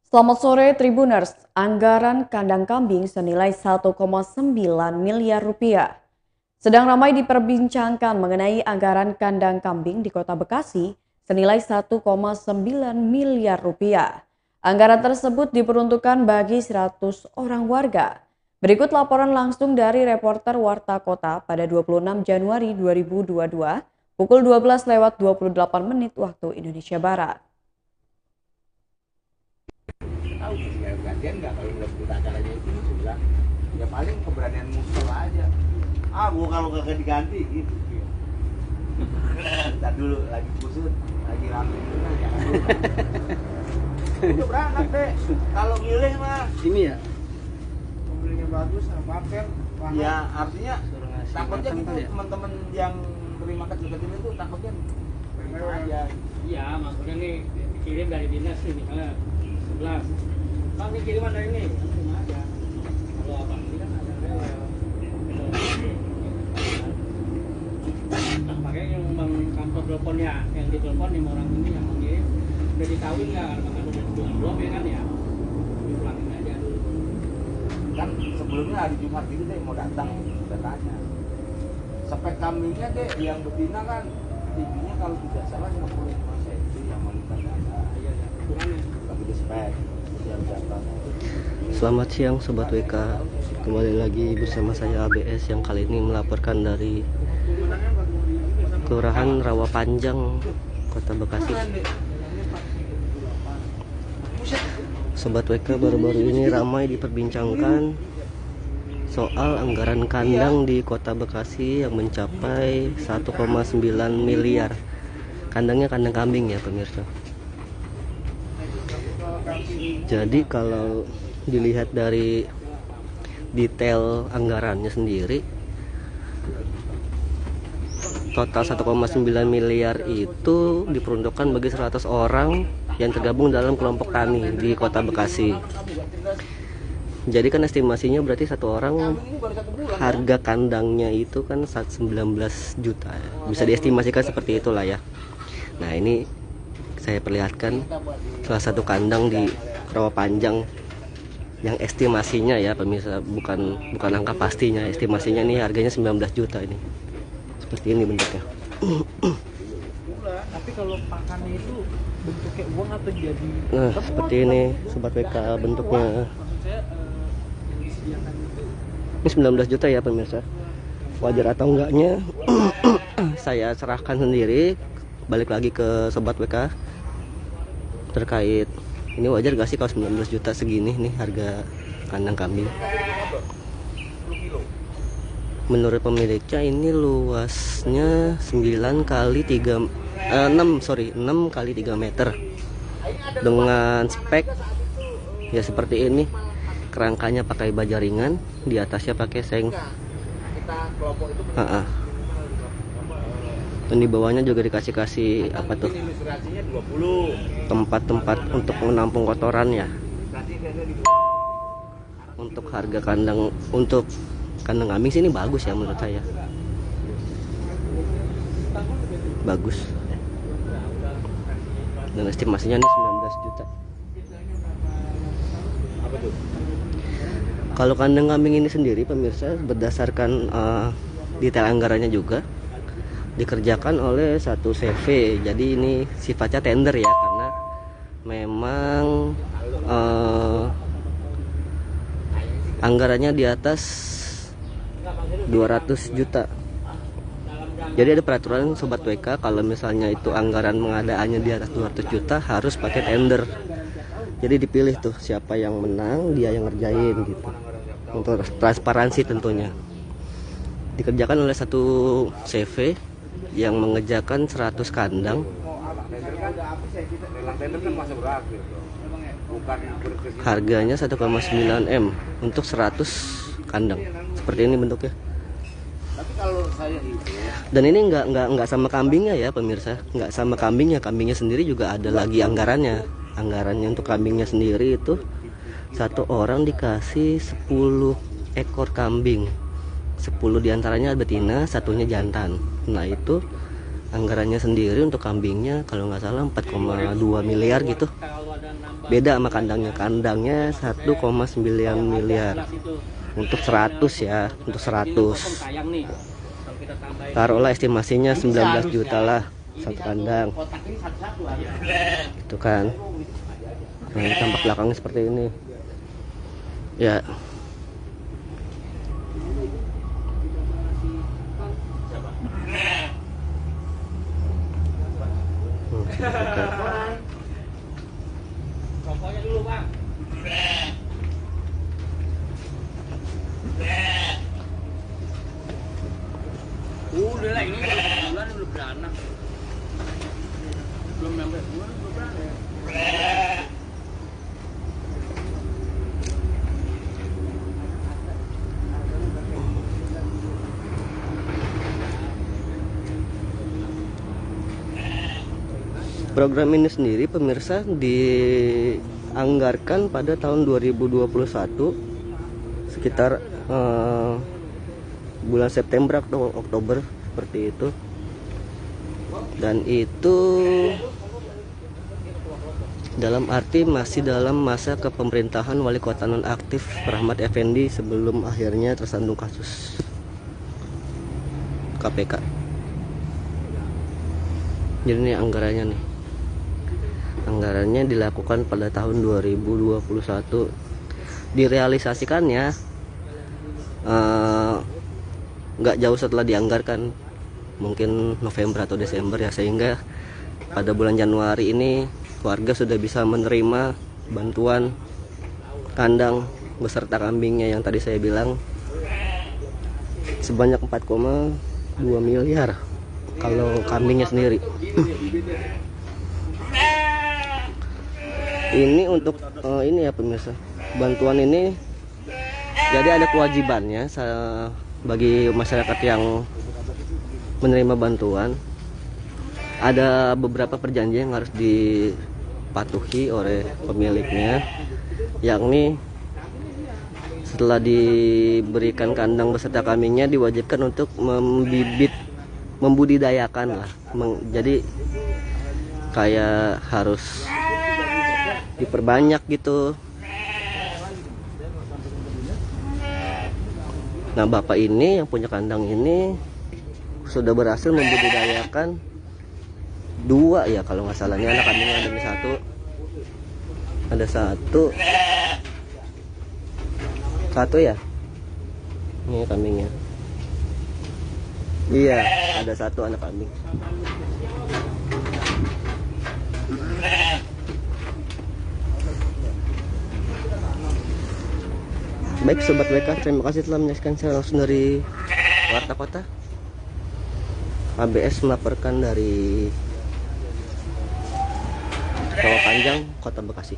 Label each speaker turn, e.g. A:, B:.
A: Selamat sore Tribuners, anggaran kandang kambing senilai 1,9 miliar rupiah. Sedang ramai diperbincangkan mengenai anggaran kandang kambing di Kota Bekasi senilai 1,9 miliar rupiah. Anggaran tersebut diperuntukkan bagi 100 orang warga. Berikut laporan langsung dari reporter Warta Kota pada 26 Januari 2022 pukul 12:28 waktu Indonesia Barat.
B: Tahu sih ya gantian nggak kalau udah kita acaranya itu sudah ya paling keberanian musuh aja gua kalau kagak diganti gitu. Ntar dulu lagi kusut lagi rame dulu nah jangan dulu udah beranak deh kalau milih mah
C: Ini ya,
B: milihnya bagus sama pakai ya artinya takutnya gitu
C: ya?
B: teman-teman yang terima kecil-kecil itu takutnya aja.
C: Iya, maksudnya nih dikirim dari dinas nih misalnya 11. Bang, ini kiriman dari ini, langsung aja. Kalau abang ini kan ada rel. Nah, makanya yang bang kantor teleponnya, yang ditelepon nih orang ini yang mengirim udah dikawin nggak? Karena udah belum ya kan ya? Dipulangin aja dulu.
B: Kan sebelumnya hari Jumat gitu deh mau datang udah tanya spek kambingnya deh yang betina kan tingginya kalau tidak salah 55 cm yang wanita ada
C: Iya, ya, ukurannya.
B: bagi di spek yang jatuhnya.
D: Selamat siang Sobat WK, kembali lagi bersama saya ABS yang kali ini melaporkan dari Kelurahan Rawapanjang, Kota Bekasi. Sobat WK, baru-baru ini ramai diperbincangkan soal anggaran kandang di Kota Bekasi yang mencapai 1,9 miliar. Kandangnya kandang kambing ya pemirsa. Jadi kalau dilihat dari detail anggarannya sendiri, total 1,9 miliar itu diperuntukkan bagi 100 orang yang tergabung dalam kelompok tani di Kota Bekasi. Jadi kan estimasinya berarti satu orang harga kandangnya itu kan 19 juta. Bisa diestimasikan seperti itulah ya. Nah, ini saya perlihatkan salah satu kandang di Rawapanjang yang estimasinya ya pemirsa, bukan angka pastinya, estimasinya ini harganya 19 juta ini. Seperti ini bentuknya.
C: Tapi kalau pakannya itu bentuknya uang atau jadi?
D: Nah, seperti ini Sobat WK bentuknya.
C: Maksud saya yang disediakan itu.
D: Ini 19 juta ya pemirsa. Wajar atau enggaknya saya serahkan sendiri. Balik lagi ke Sobat WK terkait ini wajar gak sih kalau 19 juta segini nih harga kandang kambing. Menurut pemiliknya ini luasnya 6 kali 3 meter dengan spek ya seperti ini. Kerangkanya pakai baja ringan, di atasnya pakai seng. Dan di bawahnya juga dikasih apa tuh, tempat-tempat untuk menampung kotoran ya. Untuk harga kandang, untuk kandang kambing sini bagus ya menurut saya. Bagus. Dan estimasinya nih 19 juta.
B: Apa tuh?
D: Kalau kandang kambing ini sendiri pemirsa berdasarkan detail anggarannya juga dikerjakan oleh satu CV. Jadi ini sifatnya tender ya, karena memang anggarannya di atas 200 juta. Jadi ada peraturan Sobat WK kalau misalnya itu anggaran pengadaannya di atas 200 juta harus pakai tender. Jadi dipilih tuh siapa yang menang, dia yang ngerjain gitu. Untuk transparansi tentunya. Dikerjakan oleh satu CV yang mengerjakan 100 kandang. Harganya 1,9 M untuk 100 kandang. Seperti ini bentuknya. Dan ini nggak sama kambingnya ya pemirsa, nggak sama kambingnya. Kambingnya sendiri juga ada lagi anggarannya. Anggarannya untuk kambingnya sendiri itu satu orang dikasih 10 ekor kambing. 10 diantaranya betina, satunya jantan. Nah itu anggarannya sendiri untuk kambingnya kalau nggak salah 4,2 miliar gitu. Beda sama kandangnya. Kandangnya 1,9 miliar. Untuk 100 ya, untuk 100. Taruhlah estimasinya 19 juta lah satu kandang. Itu kan. Nah, ini tampak belakangnya seperti ini. Ya.
C: Rokoknya dulu, Bang. Udah lah, ini baru sebulan belum beranak. Belum sampai bulan belum beranak.
D: Program ini sendiri pemirsa dianggarkan pada tahun 2021 sekitar bulan September atau Oktober seperti itu, dan itu dalam arti masih dalam masa kepemerintahan Wali Kota nonaktif Rahmat Effendi sebelum akhirnya tersandung kasus KPK. Jadi ini anggarannya nih. Anggarannya dilakukan pada tahun 2021. Direalisasikannya nggak jauh setelah dianggarkan, mungkin November atau Desember ya, sehingga pada bulan Januari ini warga sudah bisa menerima bantuan kandang beserta kambingnya yang tadi saya bilang sebanyak 4,2 miliar kalau kambingnya sendiri. Ini untuk ini ya pemirsa, bantuan ini jadi ada kewajibannya bagi masyarakat yang menerima bantuan. Ada beberapa perjanjian yang harus dipatuhi oleh pemiliknya, yakni setelah diberikan kandang beserta kambingnya diwajibkan untuk membudidayakan lah. Jadi kayak harus diperbanyak gitu. Nah, bapak ini yang punya kandang ini sudah berhasil membudidayakan 2 ya kalau nggak salah. Ini anak kambingnya ada satu ya, ini kambingnya. Iya, ada 1 anak kambing. Baik Sobat WK, terima kasih telah menyaksikan saya langsung dari Warta Kota. ABS melaporkan dari Rawapanjang, Kota Bekasi.